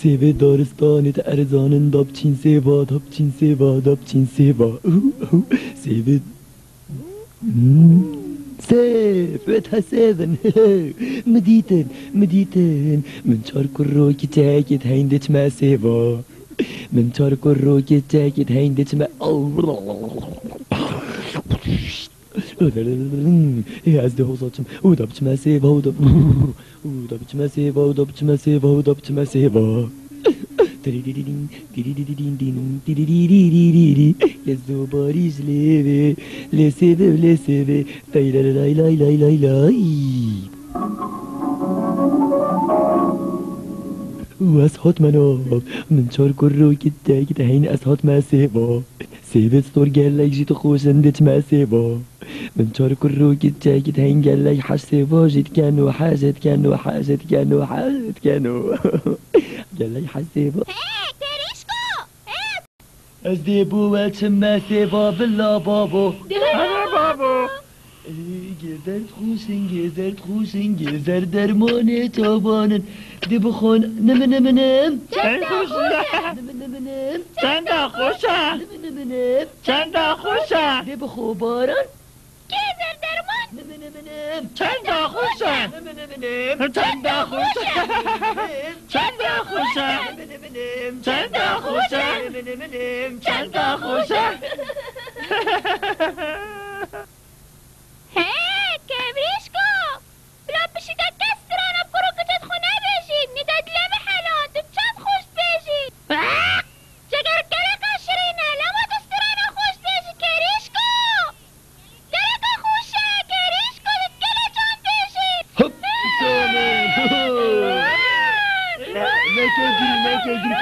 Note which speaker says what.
Speaker 1: سیب دارستان ارزان دابچین سیبا دابچین سیبا دابچین سیبا سیب سيف سيفن مديتن من شارك الروكي تاكد هيندت ما سيفا من شارك الروكي تاكد هيندت ما يا عزدي هوصاتشم ودبت ما سيفا ودبت ما سيفا ودبت ما سيفا ودبت ما سيفا للزباريج ليبي لسيبي لسيبي لاي لاي لاي لاي لاي لاي لاي واسحط منوب من شار كرو كتا كتا هين اسحط ما سيبا سيبت ستور قال لك جيت خوش اندت ما سيبا من شار كرو كتا كتا هين قال لك حاج سيبا جيت كانوا حاجة كانوا حاجة كانوا حاجة كانوا قال لك حاج سيبا الزيبو ما سيبا بالله بابو
Speaker 2: انا بابو
Speaker 1: گزرد خوشن گزر درمان تابانن دی بخون نم
Speaker 2: چند خوشه چند خوشه چند خوشه
Speaker 1: دی بخو باران
Speaker 2: گزر درمان
Speaker 1: نم
Speaker 2: چند خوشه چند خوشه چند خوشه چند خوشه چند خوشه هی کبریشکو بلا بشیده کسترانه برو که تدخونه بشید نداد لمه حلان تو چند خوش بشید چگر گرکا شرینه لما تسترانه خوش بشید کریشکو گرکا خوشه کریشکو گله جان بشید
Speaker 1: هپ سامن نکدری